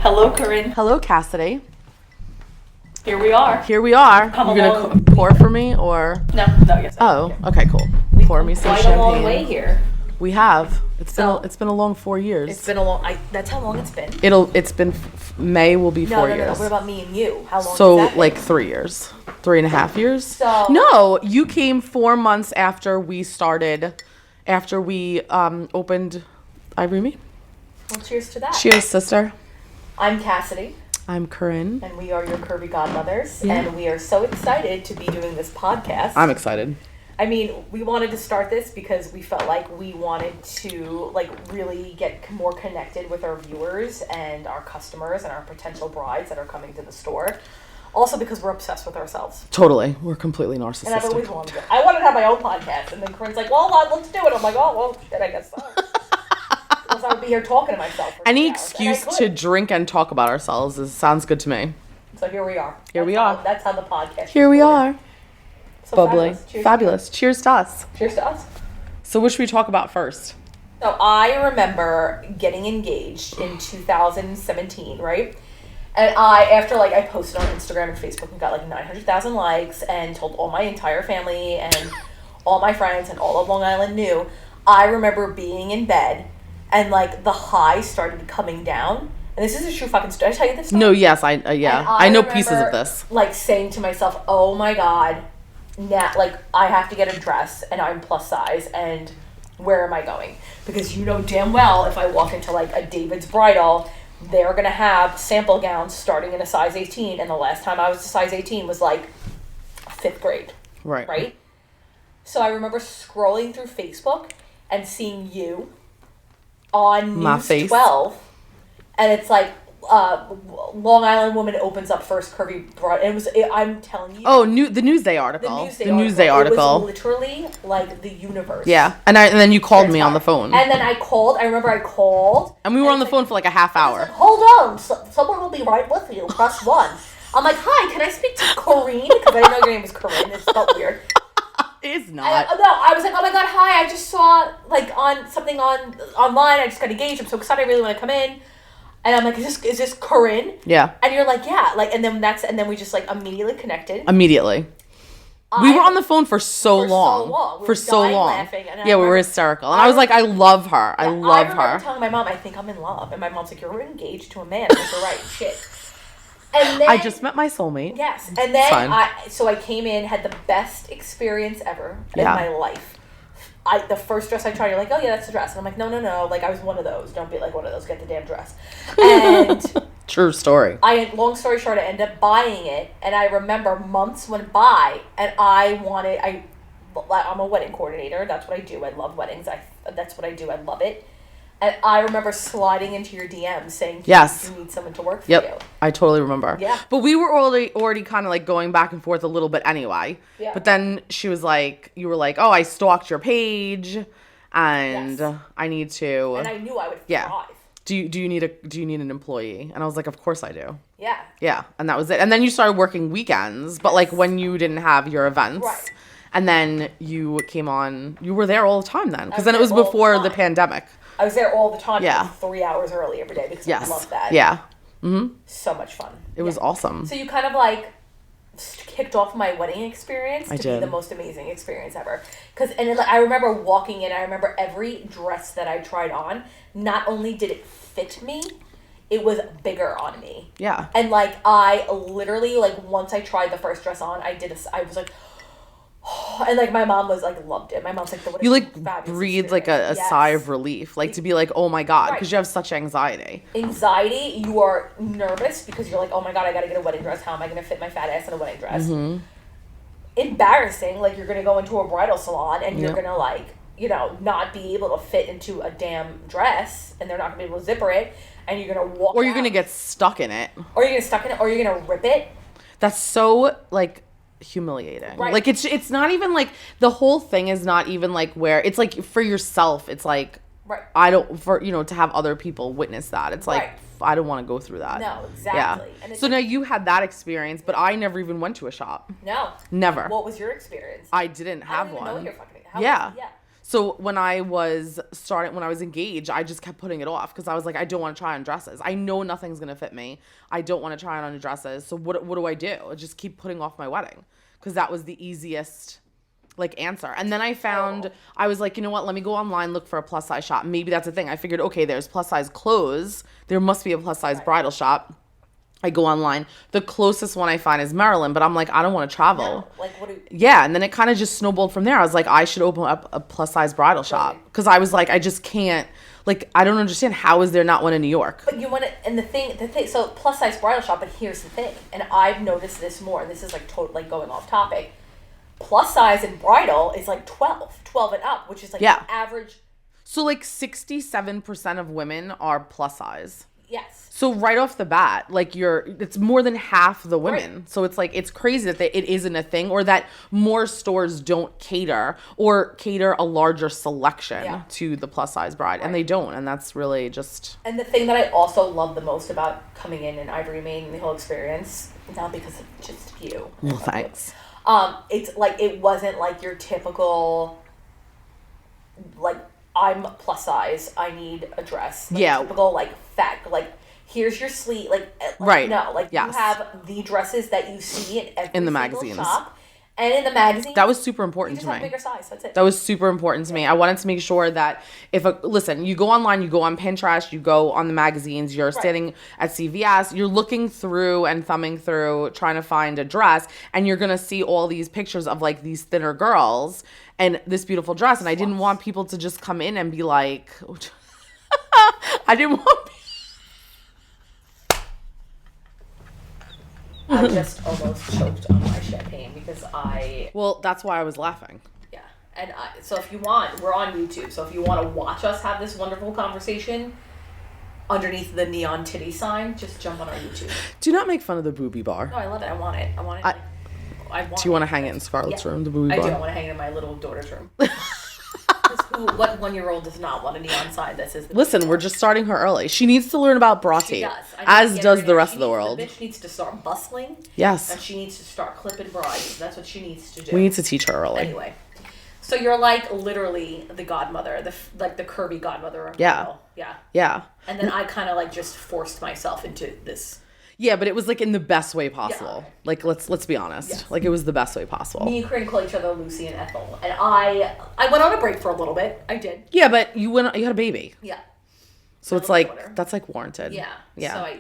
Hello, Curinne. Hello, Cassidy. Here we are. Here we are. Come You're along. gonna pour for me, or? No, yes. Oh, okay, cool. Pour me some Quite champagne. a long way here. We have. It's been a long 4 years. It's been a long. That's how long it's been. May will be 4 years. No. What about me and you? How long? So has that like been? 3 years, 3.5 years. So no, you came 4 months after we started, after we opened Ivory and Main. Well, cheers to that. Cheers, sister. I'm Cassidy. I'm Curinne. And we are your Curvy Godmothers. Yeah. And we are so excited to be doing this podcast. I'm excited. I mean, we wanted to start this because we felt like we wanted to like really get more connected with our viewers and our customers and our potential brides that are coming to the store. Also because we're obsessed with ourselves. Totally. We're completely narcissistic. And I've always wanted it. I wanted to have my own podcast. And then Corinne's like, well, let's do it. I'm like, oh, well, shit, I guess so. Because I would be here talking to myself for Any 3 hours, excuse to drink and talk about ourselves sounds good to me. So here we are. That's how the podcast Here we started. are. So Bubbly. Cheers. Fabulous. Cheers to us. Cheers to us. So what should we talk about first? So I remember getting engaged in 2017, right? And after I posted on Instagram and Facebook and got like 900,000 likes and told all my entire family and all my friends and all of Long Island knew, I remember being in bed and like the high started coming down. And this is a true fucking story. Did I tell you this story? No, yes, I know remember, pieces of this. Like saying to myself, oh my God, now, like, I have to get a dress and I'm plus size and where am I going? Because you know damn well if I walk into like a David's bridal, they're going to have sample gowns starting in a size 18, and the last time I was a size 18 was like 5th grade. Right? So I remember scrolling through Facebook and seeing you on My News face. 12, and it's like Long Island woman opens up first curvy broad. I'm telling you. Oh, the Newsday article. The Newsday article. It was literally like the universe. Yeah, and then you called me on the phone. And then I called. I remember I called. And we were on the phone for like a half hour. Like, hold on, someone will be right with you. Press 1. I'm like, hi, can I speak to Corinne? Because I didn't know your name was Corinne. It's spelled weird. It's not. I was like, oh my God, hi. I just saw like on something online. I just got engaged. I'm so excited. I really want to come in. And I'm like, is this Corinne? Yeah. And you're like, yeah. Like, and then we just like immediately connected. Immediately. We were on the phone for so long. We were dying laughing. And we were hysterical. And I was like, I love her. I love her. I remember telling my mom, I think I'm in love. And my mom's like, you're engaged to a man. I'm like, you're right. Shit. And then, I just met my soulmate. Yes. And then I came in, had the best experience ever in my life. The first dress I tried, you're like, oh yeah, that's the dress. And I'm like, no. Like, I was one of those. Don't be like one of those. Get the damn dress. And true story. Long story short, I ended up buying it. And I remember months went by and I'm a wedding coordinator. That's what I do. I love weddings. That's what I do. I love it. And I remember sliding into your DMs saying, yes, you need someone to work for you. I totally remember. Yeah. But we were already kind of like going back and forth a little bit anyway. Yeah. But then you were like, oh, I stalked your page and I need to. And I knew I would thrive. Do you need an employee? And I was like, of course I do. Yeah. Yeah. And that was it. And then you started working weekends, but like when you didn't have your events. Right. And then you came on, you were there all the time then. Because then it was before the pandemic. I was there all the time. Yeah. Like 3 hours early every day because I love that. Yeah. Mm-hmm. So much fun. It was awesome. So you kind of like kicked off my wedding experience to be the most amazing experience ever. I remember walking in. I remember every dress that I tried on. Not only did it fit me, it was bigger on me. Yeah. And like I literally like once I tried the first dress on, I was like. And like my mom was like loved it. My mom's like, you like breathed like a sigh of relief, like to be like, oh my God, because you have such anxiety. You are nervous because you're like, oh my God, I gotta get a wedding dress. How am I gonna fit my fat ass in a wedding dress? Mm-hmm. Embarrassing, like you're gonna go into a bridal salon and you're gonna like, not be able to fit into a damn dress, and they're not gonna be able to zipper it, and you're gonna walk. Or you're gonna get stuck in it. Or you're gonna rip it. That's so like humiliating. Right. Like it's not even like the whole thing is not even like where it's like for yourself. It's like I don't to have other people witness that. It's like I don't want to go through that. No, exactly. Yeah. And so now you had that experience, but I never even went to a shop. No. Never. What was your experience? I didn't have I don't even one. know what you're fucking. Yeah. So when I was engaged, I just kept putting it off because I was like, I don't want to try on dresses. I know nothing's going to fit me. I don't want to try on dresses. So what do I do? I just keep putting off my wedding because that was the easiest like answer. And then I found, I was like, you know what? Let me go online, look for a plus size shop. Maybe that's the thing. I figured, okay, there's plus size clothes. There must be a plus size bridal shop. I go online. The closest one I find is Maryland, but I'm like, I don't want to travel. No. Like, what? Yeah, and then it kind of just snowballed from there. I was like, I should open up a plus size bridal shop because I was like, I just can't. Like, I don't understand, how is there not one in New York? But you want to, and the thing. So plus size bridal shop. But here's the thing, and I've noticed this more. And this is like totally going off topic. Plus size and bridal is like 12 and up, which is like the average. So like 67% of women are plus size. Yes. So right off the bat, like it's more than half the women. Right. So it's like, it's crazy that it isn't a thing, or that more stores don't cater a larger selection to the plus size bride. Right. And they don't. And that's really just. And the thing that I also love the most about coming in Ivory and Main and the whole experience, not because of just you. Well, thanks. It's like, it wasn't like your typical, like, I'm plus size, I need a dress. Like, typical, like, like, here's your sleeve. Like right. No, like, you have the dresses that you see in the magazines. Shop. And in the magazine, that was super important to me. You just have a bigger size. That's it. That was super important to me. I wanted to make sure that listen, you go online, you go on Pinterest, you go on the magazines, you're standing at CVS, you're looking through and thumbing through, trying to find a dress, and you're gonna see all these pictures of like these thinner girls and this beautiful dress. And I didn't want people to just come in and be like, I didn't want. I just almost choked on my champagne because Well, that's why I was laughing. Yeah. And so if you want, we're on YouTube. So if you want to watch us have this wonderful conversation underneath the neon titty sign, just jump on our YouTube. Do not make fun of the boobie bar. No, I love it. I want it. Do you want to hang it in Scarlett's room, the boobie bar? I do. I want to hang it in my little daughter's room. What 1-year-old does not want a neon sign that says... Listen, we're just starting her early. She needs to learn about bra tape. As does the rest of the world. The bitch needs to start bustling. Yes. And she needs to start clipping brides. That's what she needs to do. We need to teach her early. Anyway. So you're like literally the godmother, the Curvy Godmother. Yeah. Yeah. Yeah. And then I kind of like just forced myself into this... Yeah, but it was like in the best way possible. Yeah. Like let's be honest. Yes. Like it was the best way possible. Me and Curinne call each other Lucy and Ethel, and I went on a break for a little bit. I did. Yeah, but you had a baby. Yeah. So it's like daughter. That's like warranted. Yeah. Yeah. So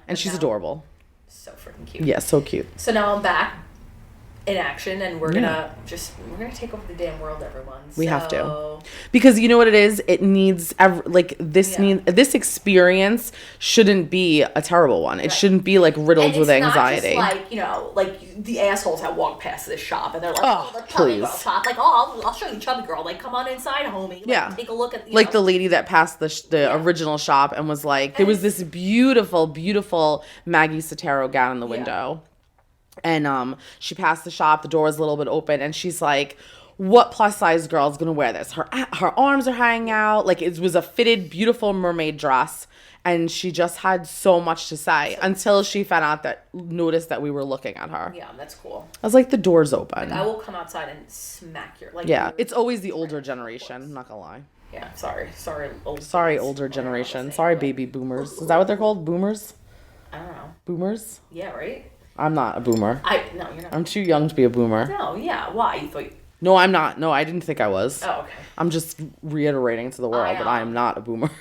and she's adorable. So freaking cute. Yeah, so cute. So now I'm back in action, and we're gonna take over the damn world, everyone. We have to, because you know what it is. It needs this experience shouldn't be a terrible one. It shouldn't be like riddled with anxiety. Not just like the assholes that walk past this shop and they're like, the chubby please. girl shop. Like, I'll show you chubby girl. Like, come on inside, homie. Like, take a look at the lady that passed the original shop and was like, there was this beautiful, beautiful Maggie Sotero gown in the window. And she passed the shop, the door was a little bit open, and she's like, what plus size girl is gonna wear this? Her arms are hanging out. Like, it was a fitted, beautiful mermaid dress, and she just had so much to say until she noticed that we were looking at her. Yeah, that's cool. I was like, the door's open. Like, I will come outside and smack your it's always the older generation, I'm not gonna lie. Yeah, sorry older generation. Sorry, baby boomers. Is that what they're called? Boomers? I don't know. Boomers? Yeah, right? I'm not a boomer. No, you're not. I'm too young to be a boomer. No, yeah. Why? You thought... No, I'm not. No, I didn't think I was. Oh, okay. I'm just reiterating to the world that I am not a boomer.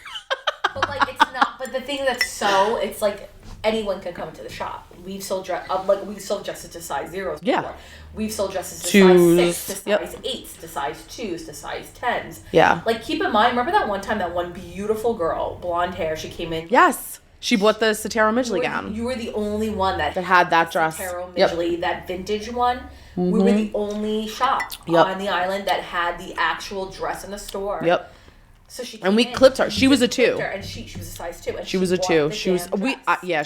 But like, it's not. But the thing it's like anyone can come into the shop. We've sold dresses to size 0s before. Yeah. We've sold dresses to size 6, to size 8s, to size 2s, to size 10s. Yeah. Like, keep in mind, remember that one time that one beautiful girl, blonde hair, she came in. Yes. She bought the Sotero Midgley gown. You were the only one that had that dress. Sotero Midgley, that vintage one. Mm-hmm. We were the only shop on the island that had the actual dress in the store. Yep. So she we clipped her. She was a 2. And she was a size 2. And she was a 2. She was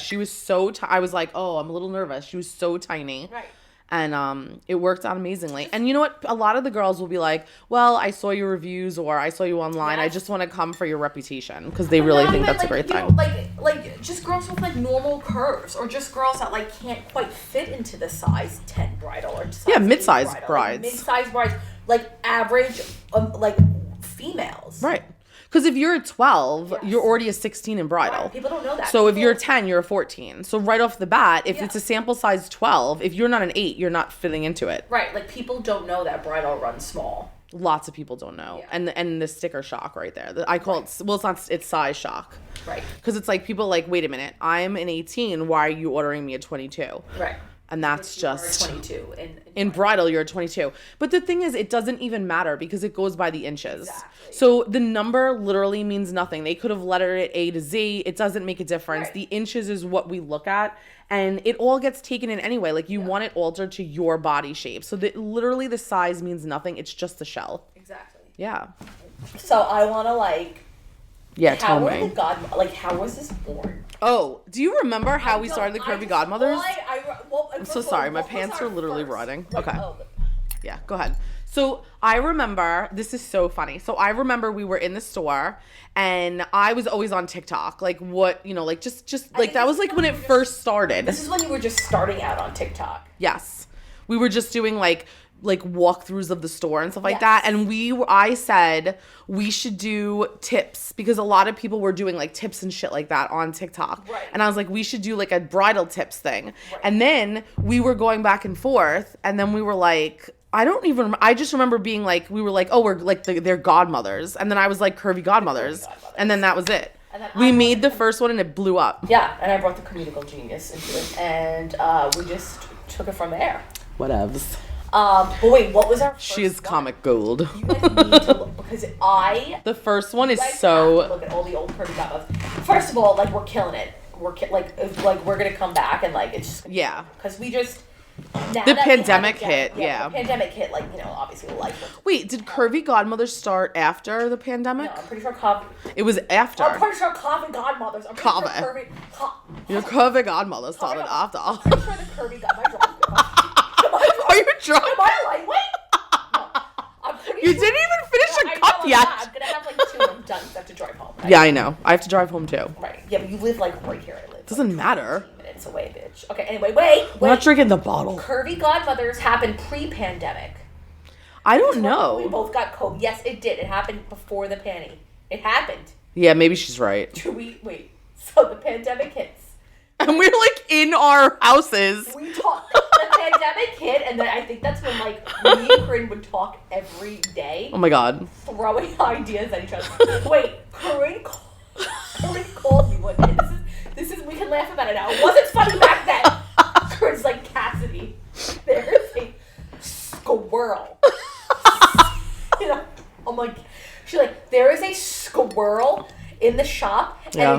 she was so I was like, oh, I'm a little nervous. She was so tiny. Right. And it worked out amazingly. And you know what? A lot of the girls will be like, well, I saw your reviews or I saw you online. Yes. I just want to come for your reputation because they really think that's a great thing. Like just girls with like normal curves or just girls that like can't quite fit into the size 10 bridal or size mid-size brides. Like, mid-size brides, like average, like females. Right. Because if you're a 12, Yes. you're already a 16 in bridal. Right. People don't know that. So if you're a 10, you're a 14. So right off the bat, if Yeah. it's a sample size 12, if you're not an 8, you're not fitting into it. Right. Like, people don't know that bridal runs small. Lots of people don't know. Yeah. And the sticker shock right there. I call it, well, it's size shock. Right. Because it's like, people like, wait a minute, I'm an 18, why are you ordering me a 22? Right. And that's You are just... 22 In bridal, you're a 22. But the thing is, it doesn't even matter because it goes by the inches. Exactly. So the number literally means nothing. They could have lettered it A to Z. It doesn't make a difference. Right. The inches is what we look at. And it all gets taken in anyway. Like, you want it altered to your body shape. So literally the size means nothing. It's just the shell. Exactly. Yeah. So I want to, like... Yeah, how tell were me. How was this born? Oh, do you remember how we started the Curvy Godmothers? I'm so sorry. My pants are literally rotting. Like, Okay. oh, Yeah, go ahead. So I remember, this is so funny. So I remember we were in the store and I was always on TikTok. Like, what, you know, like just like that was like when it first started. This is when you were just starting out on TikTok. Yes. We were just doing like walkthroughs of the store and stuff like Yes. that. And I said we should do tips because a lot of people were doing like tips and shit like that on TikTok. Right. And I was like, we should do like a bridal tips thing. Right. And then we were going back and forth. And then we were like, I just remember being like, we were like, oh, we're like, they're godmothers. And then I was like, Curvy Godmothers. And then that was it. And then We made the first one and it blew up. Yeah, and I brought the comedical genius into it, and we just took it from there. Whatevs. But wait, what was our first She is one? comic gold. You guys need to look, because The first one is you guys have to so... look at all the old Curvy Godmothers. First of all, like, we're killing it. Like we're gonna come back and like it's just Yeah. because we just now The that we pandemic haven't- hit, yeah. The pandemic hit, like, you know, obviously life went. Wait, did Curvy Godmothers start after the pandemic? No, I'm pretty sure Curvy. It was after. I'm pretty sure Curvy Godmothers. I'm pretty sure Curvy. Curvy. Your Curvy Godmother started after. I'm pretty sure the Curvy got my drunk. Are you drunk? Am I a lightweight? No, I'm pretty You sure. didn't even finish I a know, cup I'm yet. not. I'm gonna have like 2 and I'm done. 'Cause I have to drive home. Right? Yeah, I know. I have to drive home too. Right. Yeah, but you live like right here. I live. Doesn't matter. 15 minutes away, bitch. Okay. Anyway, wait. We're not drinking the bottle. Curvy Godmothers happened pre-pandemic. I don't We know. both got COVID. Yes, it did. It happened before the panty. It happened. Yeah, maybe she's right. Wait. So the pandemic hits. And we're like in our houses. We talk. The pandemic hit, and then I think that's when like me and Corinne would talk every day, Oh my god. throwing ideas at each other. Wait, Corinne called me one day. This is we can laugh about it now. It wasn't funny back then. Corinne's like, Cassidy, there's a squirrel. You know, I'm like, she's like, there is a squirrel in the shop, and Yeah.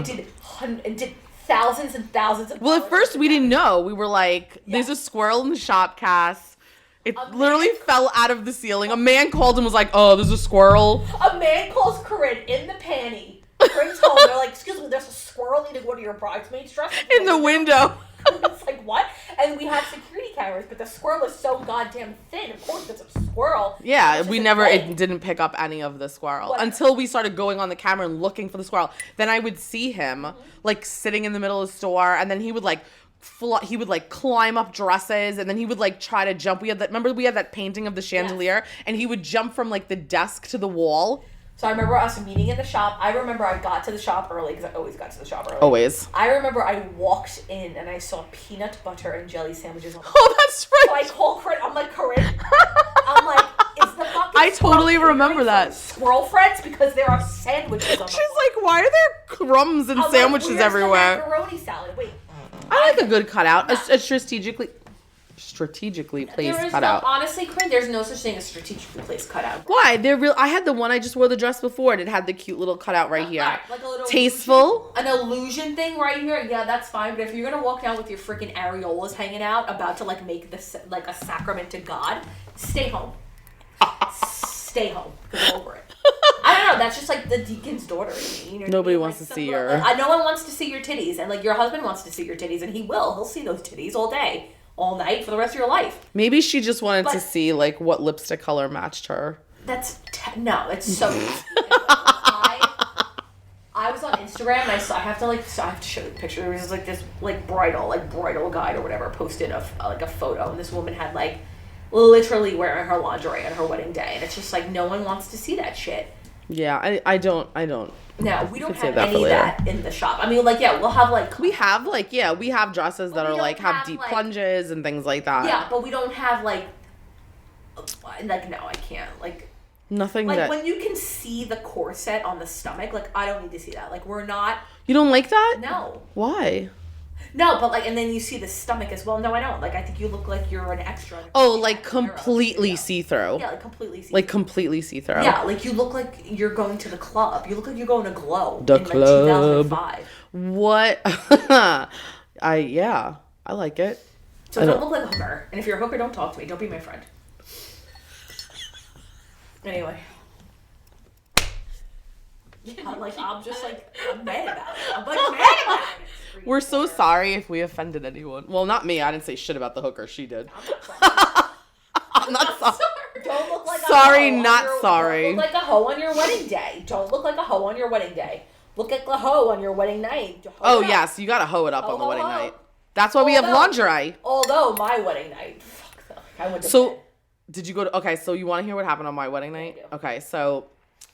it did thousands and thousands of. Well, at dollars first worth we of didn't know. We were like, there's a squirrel in the shop, Cass. It literally fell out of the ceiling. A man called and was like, oh, there's a squirrel. A man calls Corinne in the panty. Corinne's home. They're like, excuse me, there's a squirrel eating one of your bridesmaids' dresses. In the window. It's like, what? And we have security cameras, but the squirrel is so goddamn thin. Of course, it's a squirrel. Yeah, It's we just never, a it thing. didn't pick up any of the squirrel Whatever. until we started going on the camera and looking for the squirrel. Then I would see him like sitting in the middle of the store, and then he would like climb up dresses, and then he would like try to jump. Remember we had that painting of the chandelier, and he would jump from like the desk to the wall. So I remember us meeting in the shop. I remember I got to the shop early because I always got to the shop early. Always. I remember I walked in and I saw peanut butter and jelly sandwiches on the Oh, that's So I right. call Corinne. I'm like, Corinne. I'm like, is the fucking I totally squirrel remember catering that. for Squirrel friends, because there are sandwiches on the She's like, why are there crumbs and I'm like, sandwiches where's the everywhere? macaroni salad. Wait. I like a good cutout, a strategically placed There is cutout. no, honestly, Corinne, there's no such thing as strategically placed cutout. Why? They're real. I had the one I just wore the dress before, and it had the cute little cutout right here. Right, like a little Tasteful. an illusion thing right here. Yeah, that's fine. But if you're gonna walk down with your freaking areolas hanging out, about to like make this like a sacrament to God, stay home. Stay home. Get over it. I don't know. That's just like the deacon's daughter in me. You know what Nobody I mean? wants Like, to see some- your- like, no one wants to see your titties, and like your husband wants to see your titties, and he will. He'll see those titties all day, all night, for the rest of your life. Maybe she just wanted to But- see like what lipstick color matched her. No, it's so. I was on Instagram and I have to show you the picture. There was like this bridal guide or whatever posted a photo, and this woman had like literally wearing her lingerie on her wedding day, and it's just like no one wants to see that shit. Yeah, I don't. No, we don't Could save have that for any of later. that in the shop. I mean, like, yeah, we'll have like We have we have dresses that we are don't like have have, deep like- plunges and things like that. yeah, but we don't have like no, I can't like. Nothing Like, that when you can see the corset on the stomach, like, I don't need to see that. Like, we're not... you don't like that. No. Why? No, but, like, and then you see the stomach as well. No, I don't. Like, I think you look like you're an extra. Oh, like completely see through. Yeah, like, completely see-through. Like completely see through. Yeah, like, you look like you're going to the club. You look like you're going to Glow. The in, club. Like, 2005. What? I like it. So don't look like a hooker. And if you're a hooker, don't talk to me. Don't be my friend. Anyway. I'm just like, I'm mad about it. I'm like mad about it. We're so sorry if we offended anyone. Well, not me. I didn't say shit about the hooker. She did. I'm not sorry. Don't look like sorry, a hoe not sorry. Don't look like a hoe on your wedding day. Don't look like a hoe on your wedding day. Look like a hoe on your wedding night. Oh, yes. You got to hoe it up on the wedding ho. night. That's why we have lingerie. Although my wedding night, fuck though. I went to bed. Did you go to... Okay, so you want to hear what happened on my wedding night? I do. Okay, so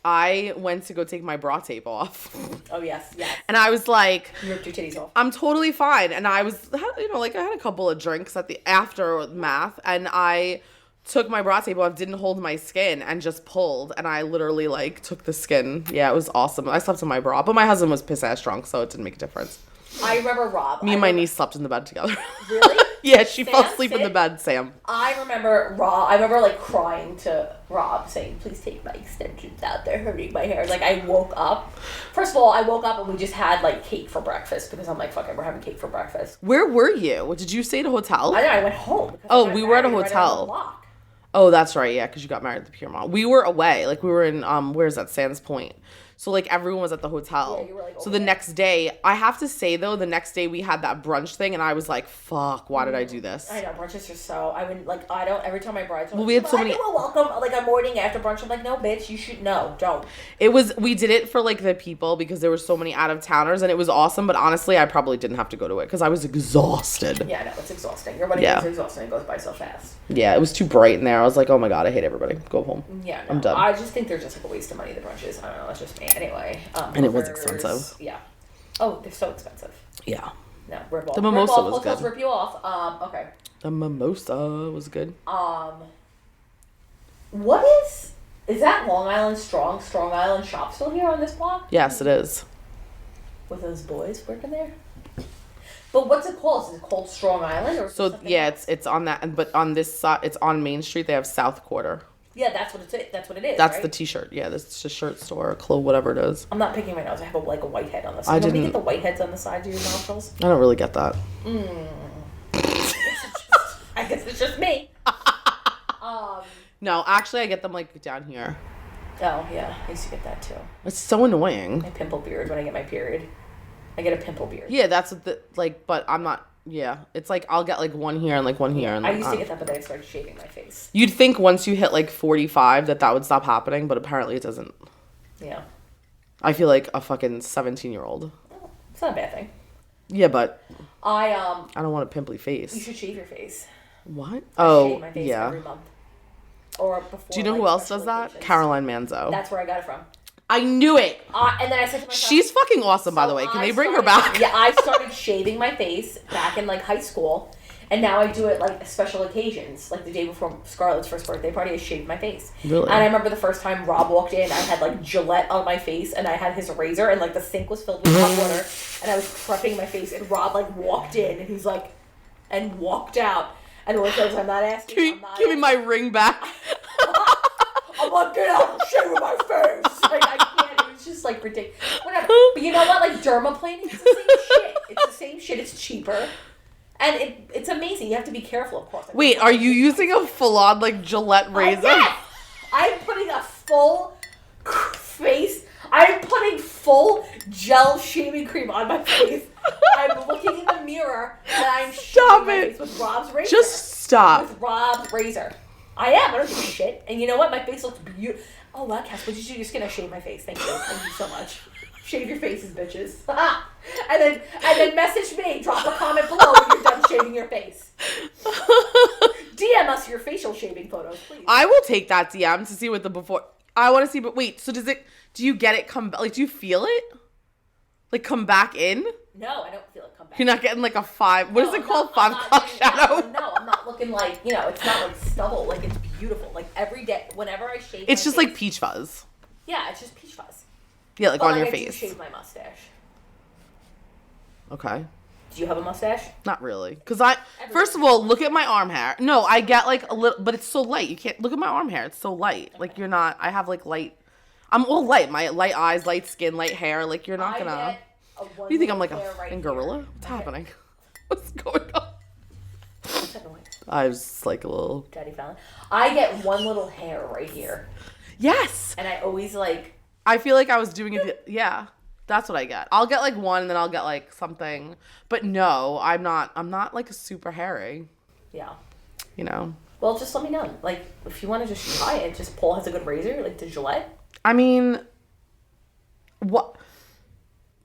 I went to go take my bra tape off. Oh, yes. And I was like... You ripped your titties off. I'm totally fine. And I was, I had a couple of drinks at the aftermath, and I took my bra tape off, didn't hold my skin, and just pulled. And I literally, like, took the skin. Yeah, it was awesome. I slept in my bra, but my husband was piss-ass drunk, so it didn't make a difference. I remember Rob. Me and my niece slept in the bed together. Really? Yeah, she Sam, fell asleep in Sid? the bed, Sam. I remember Rob. I remember like crying to Rob, saying, "Please take my extensions out. They're hurting my hair." Like I woke up. First of all, I woke up and we just had like cake for breakfast because I'm like, "Fuck it, we're having cake for breakfast." Where were you? Did you stay at a hotel? I went home. Oh, I got we were at a married right hotel. down the block. Oh, that's right. Yeah, because you got married at the Piermont. We were away. Like, we were in, where's that? Sands Point. So, like, everyone was at the hotel. Yeah, you were, like, so over the there. next day, I have to say, though, the next day we had that brunch thing, and I was like, fuck, why did I do this? I know, brunches are so, I would, like, I don't, every time my bride's Well, we had so many- Well, welcome, like, a morning after brunch. I'm like, no, bitch, you should, no, don't. We did it for, like, the people, because there were so many out-of-towners, and it was awesome, but honestly, I probably didn't have to go to it, because I was exhausted. Yeah, no, it's exhausting. Your wedding is exhausting. It goes by so fast. Yeah, it was too bright in there. I was like, oh my god, I hate everybody. Go home. Yeah, no, I'm done. I just think they're just, like, a waste of money, the brunches. I don't know, that's just me. Anyway. And it was hookers, expensive. Yeah. Oh, they're so expensive. Yeah. No, rip off. The mimosa rip off, was hotels good. Rip you off. Okay. The mimosa was good. What is that Long Island Strong Island shop still here on this block? Yes, it is. With those boys working there? But what's it called? Is it called Strong Island or So something yeah, else? it's on that, but on this side, it's on Main Street. They have South Quarter. Yeah, that's what it is. That's right? the T-shirt. Yeah, this is a shirt store, clothes, whatever it is. I'm not picking my nose. I have a white head on the I side. Nobody didn't- get the white heads on the sides of your nostrils? I don't really get that. I guess it's just me. No, actually, I get them like down here. Oh yeah, I used to get that too. It's so annoying. My pimple beard when I get my period. I get a pimple beard. Yeah, that's what but I'm not. Yeah, it's like I'll get like one here and like one here. And I used to get that, but then I started shaving my face. You'd think once you hit like 45 that would stop happening, but apparently it doesn't. Yeah. I feel like a fucking 17-year-old. It's not a bad thing. Yeah, but I don't want a pimply face. You should shave your face. What? I Oh, shave my face yeah. every month. Or before. Do you know who else does that? Caroline Manzo. That's where I got it from. I knew it. And then I said to myself, She's fucking awesome, by the way. Can they bring her back? Yeah, I started shaving my face back in like high school, and now I do it like special occasions, like the day before Scarlett's first birthday party. I shaved my face. Really? And I remember the first time Rob walked in, I had like Gillette on my face, and I had his razor, and like the sink was filled with hot water, and I was prepping my face, and Rob like walked in, and he's like, and walked out, and Roy says, "I'm not asking. Give me my ring back. I'm like, get out and shave my face. Like, I can't. It was just like ridiculous. Whatever. But you know what? Like dermaplaning is the same shit. It's the same shit. It's cheaper. And it's amazing. You have to be careful, of course. Wait, are you using a full-on like Gillette razor? Yes! I'm putting a full face. I'm putting full gel shaving cream on my face. I'm looking in the mirror and I'm Stop shaving my it. face with Rob's razor. Just stop. With Rob's razor. I am. I don't give a shit. And you know what? My face looks beautiful. Oh, wow, Cass, what did you do? You're just going to shave my face. Thank you. Thank you so much. Shave your faces, bitches. and then message me. Drop a comment below when you're done shaving your face. DM us your facial shaving photos, please. I will take that DM to see what the before. I want to see, but wait, so do you get it like, do you feel it? Like, come back in? No, I don't feel it come back. You're not getting like a 5, what is it called? 5 o'clock shadow? No, I'm not looking like, it's not like stubble. Like, it's beautiful. Like, every day, whenever I shave It's just face, like peach fuzz. Yeah, it's just peach fuzz. Yeah, like on your I face. do shave my mustache. Okay. Do you have a mustache? Not really. Because first of all, look at my arm hair. No, I get like a little, but it's so light. You can't, look at my arm hair. It's so light. Okay. Like, you're not, I have like light, I'm all light. My light eyes, light skin, light hair. Like, you're not gonna. Do you think I'm like a fucking gorilla? What's happening? What's going on? I was like a little. Daddy Fallon. I get one little hair right here. Yes. And I always like. I feel like I was doing it. Yeah, that's what I get. I'll get like one, and then I'll get like something. But no, I'm not like a super hairy. Yeah. Well, just let me know. Like, if you want to just try it, just Paul has a good razor, like the Gillette. I mean, what?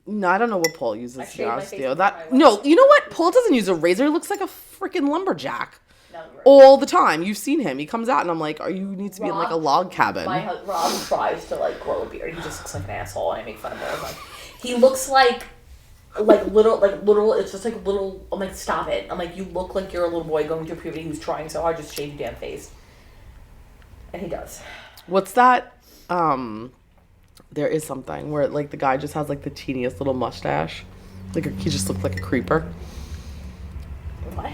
No, I don't know what Paul uses, to be honest with you. No, you know what? Paul doesn't use a razor. He looks like a freaking lumberjack. No, you're right. All the time. You've seen him. He comes out and I'm like, you need to be in like a log cabin. Rob tries to like grow a beard. He just looks like an asshole and I make fun of him. Like, he looks like little, it's just like little, I'm like, stop it. I'm like, you look like you're a little boy going through puberty who's trying so hard, just shave your damn face. And he does. What's that? There is something where like the guy just has like the teeniest little mustache. Like he just looks like a creeper. What?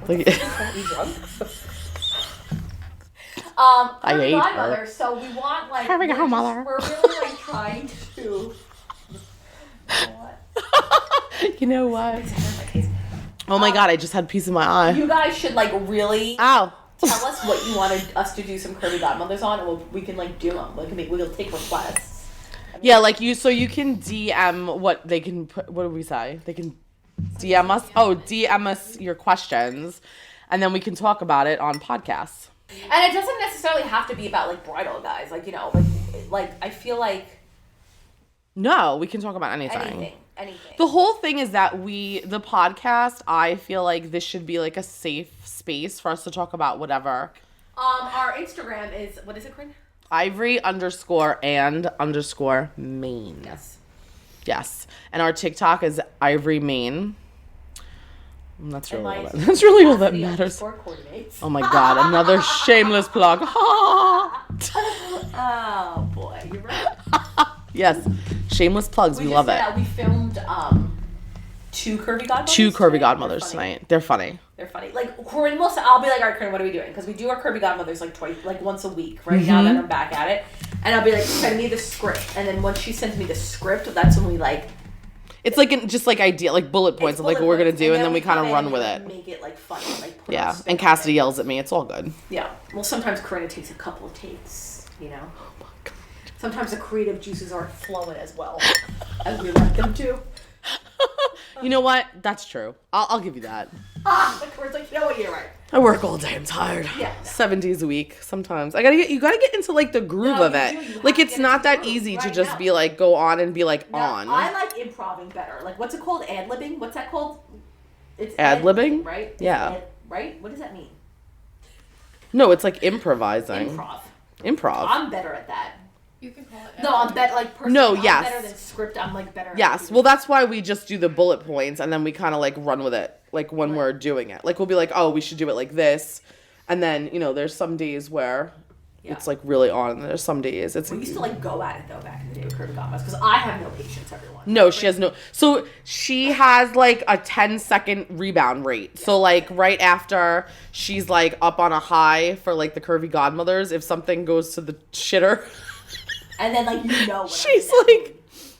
Like, you drunk? I hate her. So we want like Curvy Godmother. We're really like trying to. You know what? Oh my god! I just had a piece in my eye. You guys should like really. Ow. Tell us what you wanted us to do some Curvy Godmothers on, and we can like do them. We'll take requests. Yeah, like you can DM what they can put. What do we say? They can DM us. Oh, DM us your questions, and then we can talk about it on podcasts. And it doesn't necessarily have to be about like bridal, guys. Like like I feel like. No, we can talk about anything. Anything. The whole thing is that the podcast, I feel like this should be like a safe space for us to talk about whatever. Our Instagram is, what is it, Corinne? Ivory_and_Main. Yes. And our TikTok is Ivory Main. That's really all that matters. Oh my god, another shameless plug. Oh boy, you're right. Yes, shameless plugs. We love it. We filmed two Curvy Godmothers tonight. They're funny. Like Corinne I'll be like, all right, Corinne, what are we doing? Because we do our Curvy Godmothers like twice, like once a week. Right now that I'm back at it, and I'll be like, send me the script, and then once she sends me the script, that's when we like. It's like just like idea, like bullet points of like what we're gonna do, and then we kind of run with it. Make it like funny, like. Yeah, and Cassidy yells at me. It's all good. Yeah. Well, sometimes Corinne takes a couple of takes. Oh my god. Sometimes the creative juices aren't flowing as well as we like them to. You know what? That's true. I'll give you that. Corinne's like, you know what? You're right. I work all day. I'm tired. Yeah. 7 days a week. Sometimes you gotta get into like the groove of it. Like it's not that easy to just be like go on and be like on. I like improvising better. Like what's it called? Ad-libbing? What's that called? It's ad-libbing, right? Yeah. Right? What does that mean? No, it's like improvising. Improv. I'm better at that. You can call it. No, I'm better. Like personally, no, I'm yes. better than script. I'm like better. Yes. Well, that's why we just do the bullet points and then we kind of like run with it. Like when we're doing it, like we'll be like, oh, we should do it like this, and then there's some days where it's like really on, and there's some days it's. We used to like go at it though back in the day with Curvy Godmothers because I have no patience. Everyone. No, she has no. So she has like a 10-second rebound rate. Yeah. So like right after she's like up on a high for like the Curvy Godmothers, if something goes to the shitter. And then like she's like,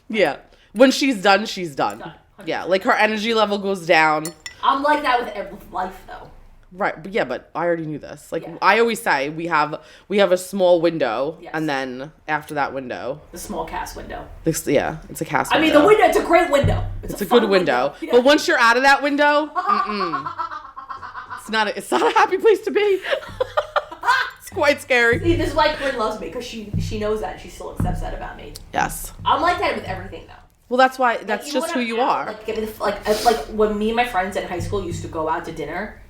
yeah. When she's done, she's done. Yeah, like her energy level goes down. I'm like that with life though. Right, but but I already knew this. Like I always say, we have a small window, and then after that window, the small cast window. It's a cast. I mean, the window. It's a great window. It's a good window. Yeah. But once you're out of that window, it's not a happy place to be. It's quite scary. See, this is why Corinne loves me because she knows that and she still accepts that about me. Yes. I'm like that with everything though. Well, that's why. That's just who you are. Like when me and my friends in high school used to go out to dinner,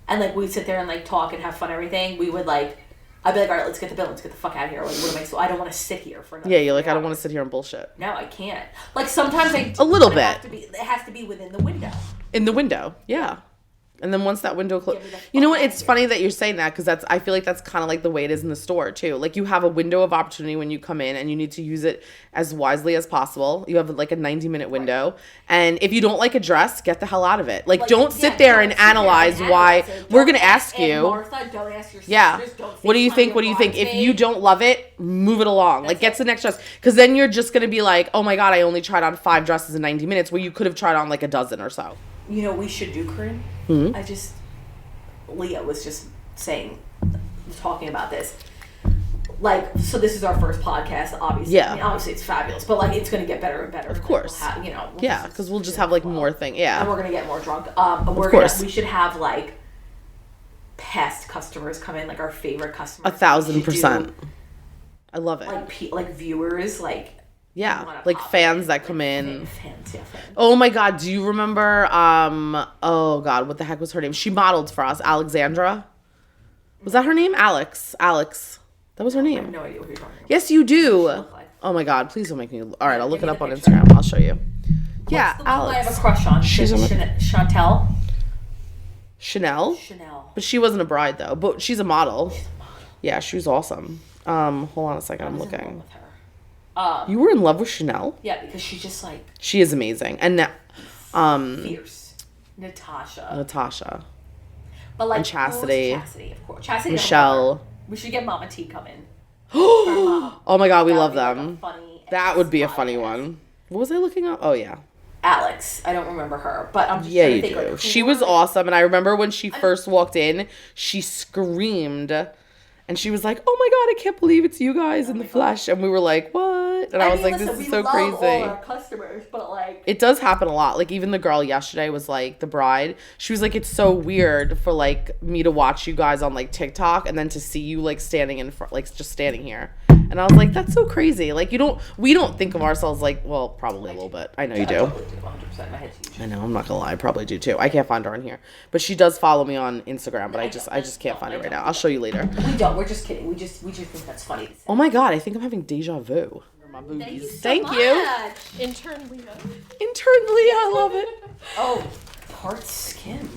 and like we'd sit there and like talk and have fun and everything. We would like I'd be like, all right, let's get the bill. Let's get the fuck out of here. Like, what am I? So I don't want to sit here for. Yeah, you're like, I don't want to sit here and bullshit. No, I can't. Like sometimes I. A little bit. It has to be within the window. In the window, yeah. And then once that window closes, you know what? It's funny that you're saying that because I feel like that's kind of like the way it is in the store too. Like you have a window of opportunity when you come in and you need to use it as wisely as possible. You have like a 90-minute window. Right. And if you don't like a dress, get the hell out of it. Like don't sit there and analyze why. We're going to ask you. Martha, don't ask your sisters, yeah. What do you think? What do you think? If you don't love it, move it along. Like get to the next dress. Because then you're just going to be like, oh my God, I only tried on 5 dresses in 90 minutes where you could have tried on like a dozen or so. You know what we should do, Corinne? Leah was just talking about this. Like, so this is our first podcast, obviously. Yeah. I mean, obviously it's fabulous, but like it's going to get better and better. Of course. We'll because we'll just have like more things. Yeah. And we're going to get more drunk. We should have like past customers come in, like our favorite customers. 1,000%. I love it. Like viewers, like. Yeah, like fans that come in. Fans. Oh my God, do you remember, oh God, what the heck was her name? She modeled for us, Alexandra. Was that her name? Alex. That was her name. I have no idea what you're talking about. Yes, you do. Like? Oh my God, please don't make me, all right, I'll look it up on Instagram. I'll show you. Yeah, Alex. I have a crush on. She's Chantel. Chanel? But she wasn't a bride though, but she's a model. Yeah, she was awesome. Hold on a second, I'm looking. You were in love with Chanel? Yeah, because she's just like... She is amazing. And now... fierce. Natasha. But like... And Cassidy. Cassidy, of course. Cassidy. Michelle. We should get Mama T come in. Oh my God, we love them. Like that would be a funny one. What was I looking up? Oh, yeah. Alex. I don't remember her, but I'm just trying to think, do. Like, she was awesome. And I remember when she first walked in, she screamed... And she was like, oh my God, I can't believe it's you guys in the flesh. And we were like, what? And I was like, this is so crazy. We love all our customers, but like... It does happen a lot. Like, even the girl yesterday was like, the bride, she was like, it's so weird for like me to watch you guys on like TikTok and then to see you like standing in front, like just standing here. And I was like, that's so crazy. Like, we don't think of ourselves like, well, probably a little bit. I know you do. I totally do, 100%. My head's huge. I know, I'm not gonna lie, I probably do too. I can't find her on here. But she does follow me on Instagram, but I just can't find it right now. I'll show you later. We don't, we're just kidding. We just think that's funny to say. Oh my God, I think I'm having deja vu. My boobies. Thank you. Intern Leah. I love it. Oh, part skin.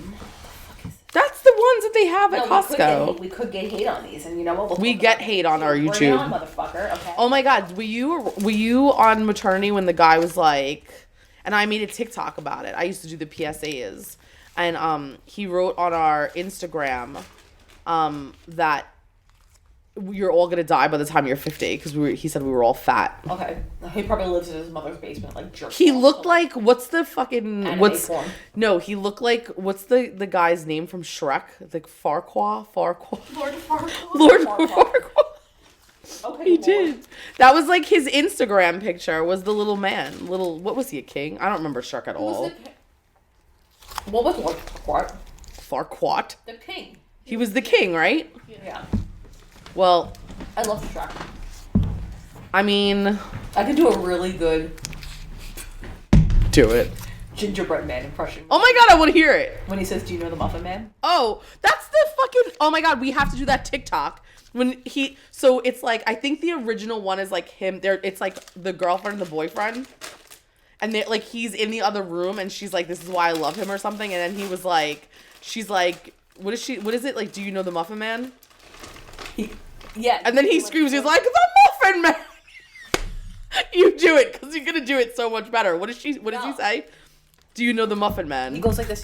That's the ones that they have at Costco. We could get hate on these, and you know what? We get hate on our YouTube. On, motherfucker. Okay. Oh my God, were you on maternity when the guy was like, and I made a TikTok about it. I used to do the PSAs, and he wrote on our Instagram that you're all gonna die by the time you're 50 because he said we were all fat. Okay, he probably lives in his mother's basement, like jerk. He looked like what's the fucking porn. No, he looked like what's the guy's name from Shrek? Like Farquaad. Lord Farquaad. Okay, he did. That was like his Instagram picture. Was the little man? What was he, a king? I don't remember Shrek at all. What was Lord Farquaad? Farquaad. The king. He was the king, right? Yeah. Well, I love Shrek. I mean, I could do a really good gingerbread man impression. Oh my God, I want to hear it. When he says, "Do you know the Muffin Man?" Oh, that's the fucking. Oh my God, we have to do that TikTok. So it's like, I think the original one is like him. It's like the girlfriend and the boyfriend, and they like he's in the other room, and she's like, "This is why I love him" or something, and then he was like, she's like, what is it like? Do you know the Muffin Man? Yeah. And then he screams, he's like, the Muffin Man! You do it, because you're going to do it so much better. What does he say? Do you know the Muffin Man? He goes like this,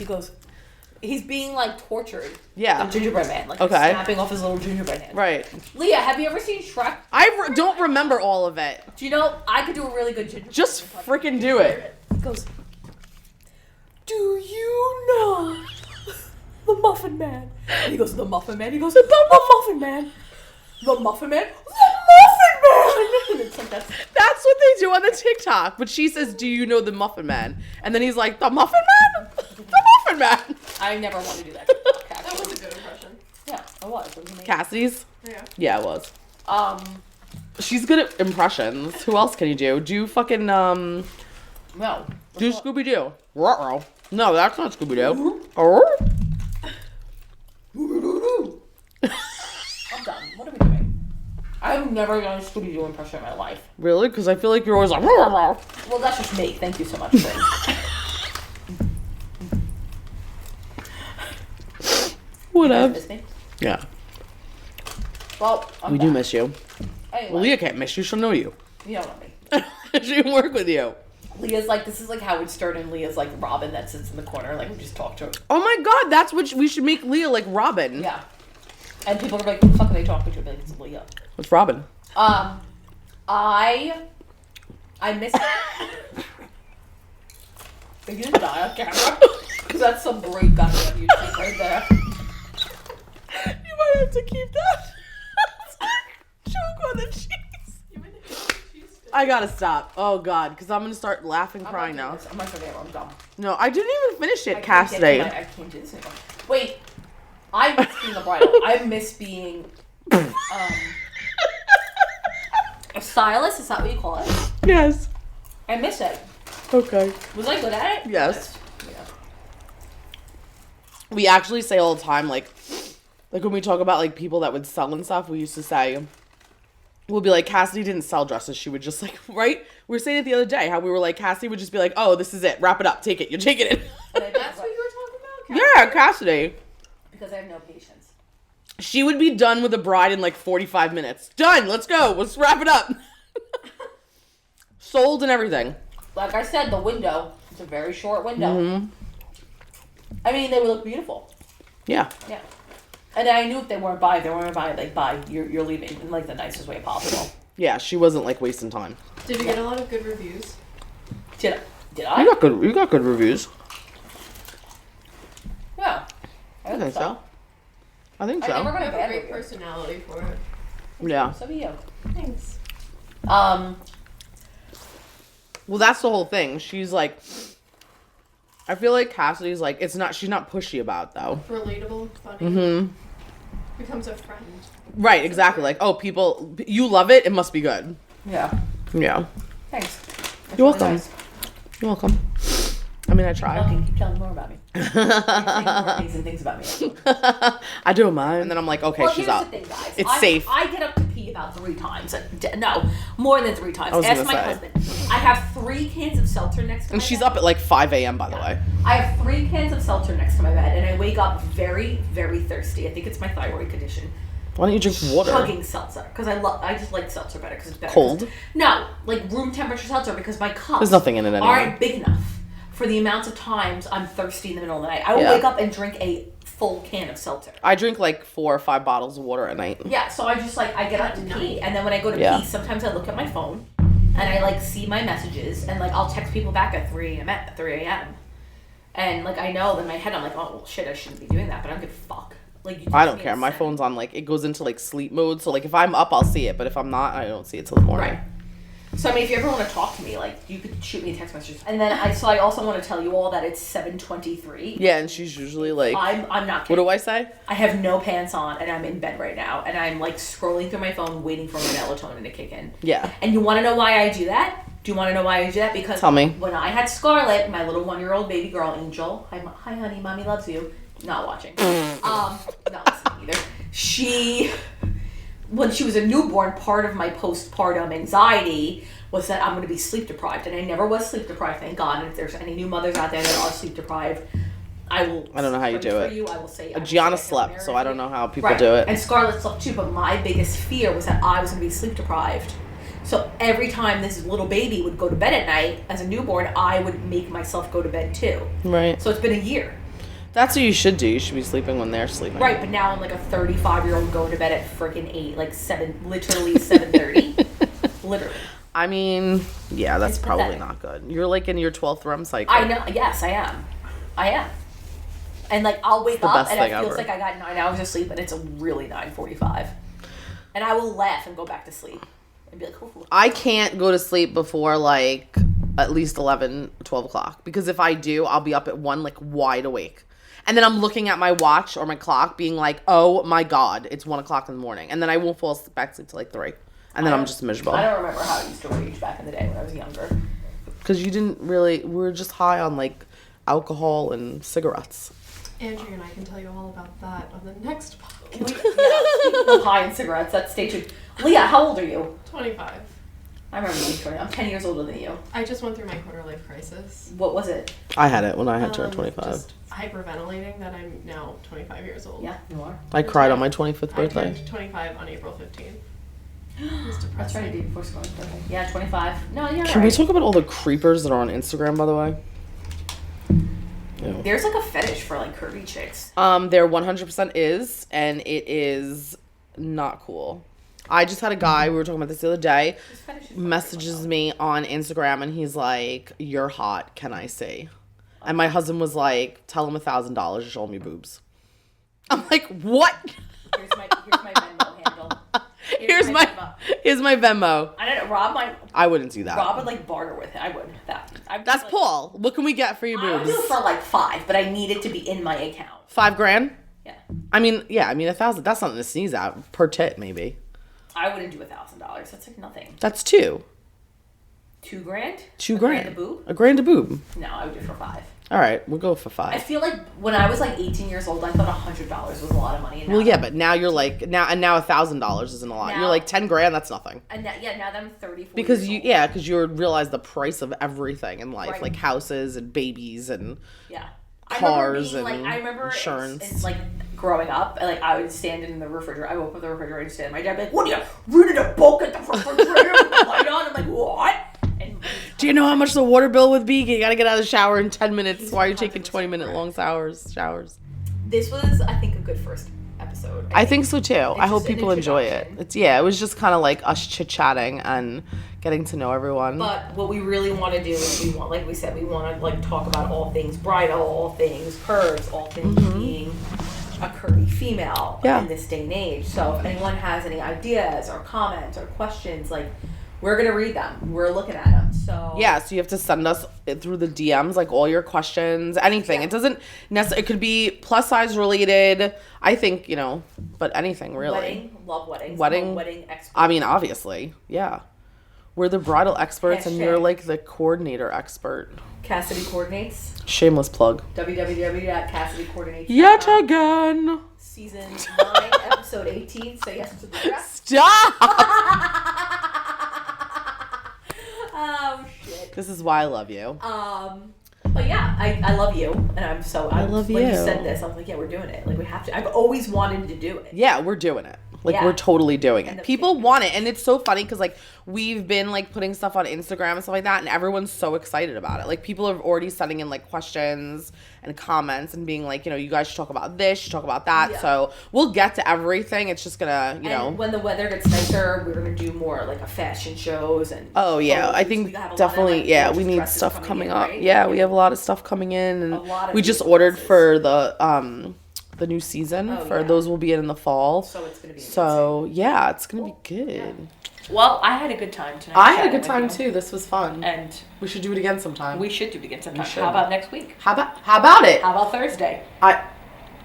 he's being like tortured. Yeah. The gingerbread man. Like snapping off his little gingerbread hand. Right. Leah, have you ever seen Shrek? I don't remember all of it. Do you know, I could do a really good gingerbread Just freaking do it. He goes, do you know the Muffin Man? And he goes, the Muffin Man? He goes, the Muffin Man? The Muffin Man? The Muffin Man! And it's like that's what they do on the TikTok. But she says, do you know the Muffin Man? And then he's like, the Muffin Man? The Muffin Man! I never want to do that. That was a good impression. Yeah, it was. Cassidy's? Yeah. Yeah, it was. She's good at impressions. Who else can you do? Do fucking, No. Do Scooby-Doo. Ruh-roh. No, that's not Scooby-Doo. I'm done. What are we doing? I've never done a Scooby-Doo impression in my life. Really? Because I feel like you're always like. Well, that's just me. Thank you so much. Whatever. Miss me? Yeah. Well, We do miss you. Anyway, Well, Leah can't miss you. She'll know you. you don't know me. She can work with you. Leah's like, this is like Howard Stern, and Leah's like Robin that sits in the corner, like we just talk to her. Oh my God, that's what we should make Leah like Robin. Yeah. And people are like, who the fuck are they talking to? I'll be like, it's Leah. What's Robin? I miss it. Are you gonna die on camera? Because that's some great goddamn YouTube right there. You might have to keep that. Choke on the cheese. I gotta stop. Oh God, because I'm gonna start laughing, crying now. I'm not gonna I'm dumb. No, I didn't even finish it, I Cassidy. can't do this anymore. Wait, I miss being a bridal. I miss being a stylist. Is that what you call it? Yes. I miss it. Okay. Was I good at it? Yes. Yeah. We actually say all the time, like when we talk about like people that would sell and stuff, we used to say, we'll be like, Cassidy didn't sell dresses. She would just like, right? We were saying it the other day, how we were like, Cassidy would just be like, oh, this is it. Wrap it up. Take it. You're taking it. That's what you were talking about? Yeah, Cassidy. Because I have no patience. She would be done with a bride in like 45 minutes. Done. Let's go. Let's wrap it up. Sold and everything. Like I said, the window. It's a very short window. Mm-hmm. I mean, they would look beautiful. Yeah. Yeah. And I knew if they weren't by, like, bye, you're leaving in, like, the nicest way possible. Yeah, she wasn't like wasting time. Did you get a lot of good reviews? Did I? You got good reviews. Yeah. I think so. I think I never so. got You a have a bad great review. personality for it. Yeah. So do you. Thanks. Well, that's the whole thing. She's like, I feel like Cassidy's like, she's not pushy about it, though. Relatable, funny. Mm-hmm. Becomes a friend. Right, exactly. Like, oh, people, you love it, it must be good. Yeah. Yeah. Thanks. That's You're really welcome. nice. You're welcome. I mean, I try. Okay, keep telling more about me. You're saying more amazing things about me. I don't mind. And then I'm like, okay, Well, she's here's up. the thing, guys. It's safe. I get up to pee about 3 times. No, more than 3 times. I was Ask gonna my say. husband. I have 3 cans of seltzer next to And my she's bed. up at like 5 a.m., by the way. I have 3 cans of seltzer next to my bed, and I wake up very, very thirsty. I think it's my thyroid condition. Why don't you drink water? Chugging seltzer because I just like seltzer better because it's better. Cold? No, like room temperature seltzer because my cups There's nothing in it anyway. aren't big enough for the amounts of times I'm thirsty in the middle of the night. I will Yeah. wake up and drink a full can of seltzer. I drink like 4 or 5 bottles of water at night. Yeah, so I just like I get up to pee, and then when I go to Yeah. pee, sometimes I look at my phone and I like see my messages, and like I'll text people back at 3 a.m. And like I know in my head I'm like, oh well, shit, I shouldn't be doing that, but I don't give a fuck. Like you I text don't me care. at My 7. phone's on like, it goes into like sleep mode. So like if I'm up, I'll see it. But if I'm not, I don't see it till the morning. Right. So I mean, if you ever want to talk to me, like you could shoot me a text message. And then I also want to tell you all that it's 7:23. Yeah, and she's usually like, I'm not what kidding. do I say? I have no pants on and I'm in bed right now and I'm like scrolling through my phone waiting for my melatonin to kick in. Yeah. And you want to know why I do that? Do you want to know why I do that? Because Tell me. when I had Scarlett, my little 1-year-old baby girl, Angel, hi honey, mommy loves you. Not watching. Not listening either. When she was a newborn, part of my postpartum anxiety was that I'm going to be sleep deprived, and I never was sleep deprived, thank God. And if there's any new mothers out there that are sleep deprived, I don't know how you do it. I will say. Gianna slept, so I don't know how people do it. And Scarlett slept too, but my biggest fear was that I was going to be sleep deprived. So every time this little baby would go to bed at night, as a newborn, I would make myself go to bed too. Right. So it's been a year. That's what you should do. You should be sleeping when they're sleeping. Right, but now I'm like a 35-year-old going to bed at freaking 8, like 7:30. Literally. I mean, yeah, that's It's probably pathetic. not good. You're like in your 12th REM cycle. I know. Yes, I am. And like I'll wake the up best and it thing feels ever. like I got 9 hours of sleep and it's a really 9:45. And I will laugh and go back to sleep and be like, "Ooh." I can't go to sleep before like at least 11, 12 o'clock. Because if I do, I'll be up at 1 like wide awake. And then I'm looking at my watch or my clock being like, oh my God, it's 1 o'clock in the morning. And then I won't fall back to sleep till like 3. And then I'm just miserable. I don't remember how I used to rage back in the day when I was younger. Because you didn't really, we were just high on like alcohol and cigarettes. Andrew and I can tell you all about that on the next podcast. Speaking of high and cigarettes, that's stay tuned. Leah, how old are you? 25. I remember being 20. I'm 10 years older than you. I just went through my quarter life crisis. What was it? I had it when I had turned 25. Just hyperventilating that I'm now 25 years old. Yeah, you are. I cried on my 25th birthday. I turned 25 on April 15th. It's depressing. That's right, I did before school's birthday. Yeah, 25. No, you're Can right. we talk about all the creepers that are on Instagram, by the way? There's like a fetish for like curvy chicks. There 100% is, and it is not cool. I just had a guy, we were talking about this the other day, messages me on Instagram, and he's like, "You're hot, can I see?" And my husband was like, "Tell him $1,000 to show me boobs." I'm like, what? Here's my Venmo handle. Here's my Venmo. I don't know, Rob might. I wouldn't do that. Rob would like barter with it. I would. That's Paul. What can we get for your I would boobs? do it for like 5, but I need it to be in my account. $5,000? Yeah. I mean, 1,000. That's something to sneeze at per tit, maybe. I wouldn't do $1,000. That's like nothing. That's $2,000. $2 grand? $2,000. $1,000 a boob? $1,000 a boob. No, I would do it for 5. All right, we'll go for I $5,000. feel like when I was like 18 years old, I thought $100 was a lot of money. And Well, now yeah, but now you're like now $1,000 isn't a lot. Now- you're like $10,000. That's nothing. And now that I'm 30, 40 Because years because you realize the price of everything in life, Right. like houses and babies and old. Yeah. cars and I remember insurance. it's like growing up, like I would stand in the refrigerator. I would open the refrigerator and stand. My dad would be like, "What are you reading a book at the refrigerator with the light on?" I'm like, "What?" And do you know how much the water bill would be? You gotta get out of the shower in 10 minutes. Why are you taking 20-minute long showers? this was, I think, a good first episode. I think so too. I hope just an people enjoy it. introduction. It was just kind of like us chit-chatting and getting to know everyone. But what we really want to do is like we said, we want to like talk about all things bridal, all things curves, all things being a curvy female in this day and age. So if anyone has any ideas or comments or questions, like we're gonna read them. We're looking at them. So so you have to send us it through the DMs, like all your questions, anything. Yeah. It doesn't necessarily. It could be plus size related. I think but anything really. love weddings. Wedding expert. I mean, obviously, yeah. We're the bridal experts, and you're Hashtag. like the coordinator expert. Cassidy coordinates. Shameless plug. www.cassidycoordinates.com. Yet again. Season 9, episode 18. Say yes to the dress. Stop. Oh shit. This is why I love you. But yeah, I love you, and I love when you you. said this, I was like, yeah, we're doing it. Like we have to. I've always wanted to do it. Yeah, we're doing it. Like Yeah. we're totally doing And it. the People thing- want it, and it's so funny because like we've been like putting stuff on Instagram and stuff like that, and everyone's so excited about it. Like people are already sending in like questions and comments and being like, you guys should talk about this, should talk about that. Yeah. So we'll get to everything. It's just gonna, And when the weather gets nicer, we're gonna do more like a fashion shows and. Oh yeah, photos. I We think have a lot of, definitely. like, Yeah, gorgeous we need dresses stuff coming in, up. right? Yeah, we have a lot of stuff coming in, A lot and of we just beautiful ordered dresses. for the new season. Oh, for yeah. those will be in the fall. So it's gonna be. So yeah, it's gonna be good. amazing. Well, I had a good time tonight. I had a chatting good time with you. too. This was fun. And We should do it again sometime. we should do it again sometime. should. How about next week? How about it? How about Thursday? I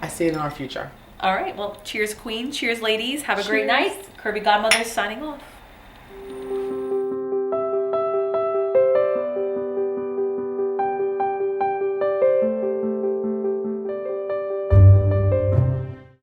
see it in our future. All right. Well, cheers, queens. Cheers, ladies. Have a great Cheers. night. Curvy Godmothers signing off.